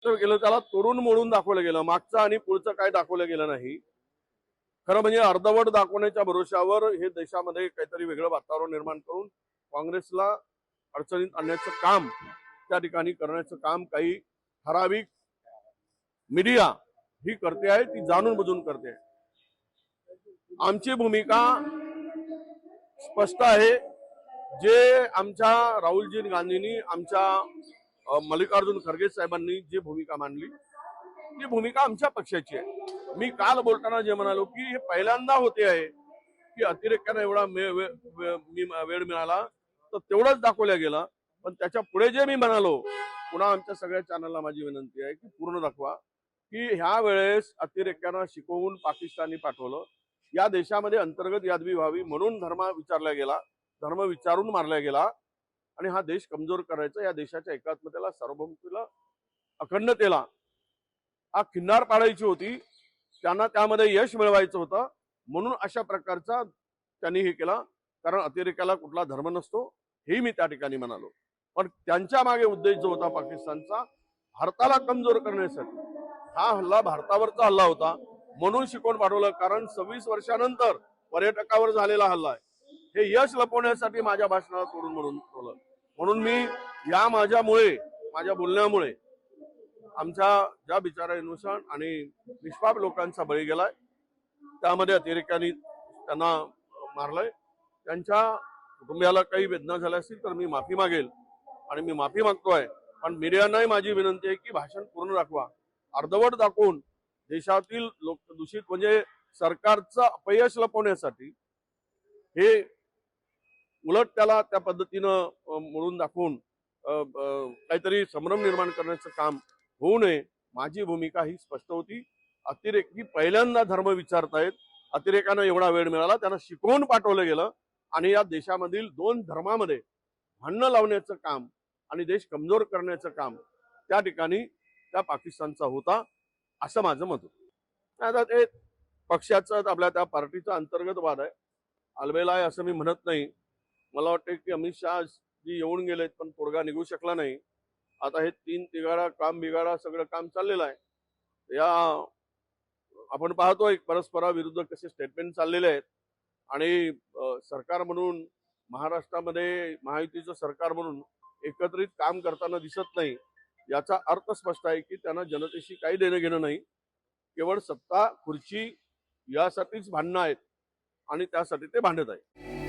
गेलं त्याला तोडून मोडून दाखवलं गेलं, मागचं आणि पुढचं काय दाखवलं गेलं नाही. खरं म्हणजे अर्धवट दाखवण्याच्या भरोशावर हे देशामध्ये काहीतरी वेगळं वातावरण निर्माण करून काँग्रेसला अडचणीत आणण्याचं काम त्या ठिकाणी करण्याचं काम काही ठराविक मीडिया ही करते आहे, ती जाणून बुजून करते. आमची भूमिका स्पष्ट आहे. जे आमच्या राहुलजी गांधींनी, आमच्या मल्लिकार्जुन खरगे साहेबांनी जी भूमिका मांडली ती भूमिका आमच्या पक्षाची आहे. मी काल बोलताना जे म्हणालो की हे पहिल्यांदा होते आहे की अतिरेक्यानं एवढा वेळ मिळाला तर तेवढंच दाखवल्या गेलं. पण त्याच्या पुढे जे मी म्हणालो, पुन्हा आमच्या सगळ्या चॅनलला माझी विनंती आहे की पूर्ण दाखवा की ह्या वेळेस अतिरेक्यानं शिकवून पाकिस्तानी पाठवलं. या देशामध्ये अंतर्गत यादवी व्हावी म्हणून धर्म विचारला गेला, धर्म विचारून मारला गेला आणि हा देश कमजोर करायचा, या देशाच्या एकात्मतेला, सार्वभौमतेला, अखंडतेला हा खिंडार पाडायची होती. त्यांना त्यामध्ये यश मिळवायचं होतं म्हणून अशा प्रकारचा त्यांनी हे केला. कारण अतिरेक्याला कुठला धर्म नसतो हेही मी त्या ठिकाणी म्हणालो. पण त्यांच्या मागे उद्देश जो होता पाकिस्तानचा, भारताला कमजोर करण्यासाठी, हा हल्ला भारतावरचा हल्ला होता म्हणून शिकवून पाठवलं. कारण 26 वर्षानंतर पर्यटकावर झालेला हल्ला आहे. हे यश लपवण्यासाठी माझ्या भाषणाला तोडून म्हणून ठेवलं. म्हणून मी या माझ्या बोलण्यामुळे आमच्या ज्या बिचाऱ्यानुसार आणि निष्पाप लोकांचा बळी गेलाय, त्यामध्ये अतिरेक्यांनी त्यांना मारलंय. त्यांच्या कुटुंबियाला काही वेदना झाल्या असतील तर मी माफी मागेल आणि मी माफी मागतोय. पण मीडियानाही माझी विनंती आहे की भाषण पूर्ण दाखवा. अर्धवट दाखवून देशातील लोक दूषित म्हणजे सरकारचं अपयश लपवण्यासाठी हे उलट त्याला त्या पद्धतीनं मोडून दाखवून काहीतरी संभ्रम निर्माण करण्याचं काम होऊ नये. माझी भूमिका ही स्पष्ट होती. अतिरेकी पहिल्यांदा धर्म विचारतायत. अतिरेकानं एवढा वेळ मिळाला, त्यांना शिकवून पाठवलं गेलं आणि या देशामधील दोन धर्मामध्ये भांडणं लावण्याचं काम आणि देश कमजोर करण्याचं काम त्या ठिकाणी त्या पाकिस्तानचा होता, असं माझं मत होतं. आता ते पक्षाचं, आपल्या त्या पार्टीचा अंतर्गत वाद आहे, अलबेला आहे असं मी म्हणत नाही. मला वाटतं की अमित शहा जी येऊन गेलेत पण तोडगा निघू शकला नाही. आता हे 3 तिघाडा काम बिघाडा सगळं काम चाललेलं आहे. या आपण पाहतोय परस्पराविरुद्ध कसे स्टेटमेंट चाललेले आहेत आणि सरकार म्हणून महाराष्ट्रामध्ये महायुतीचं सरकार म्हणून एकत्रित काम करताना दिसत नाही. याचा अर्थ स्पष्ट आहे की त्यांना जनतेशी काही देणं घेणं नाही. केवळ सत्ता खुर्ची यासाठीच भांडणं आहेत आणि त्यासाठी ते भांडत आहेत.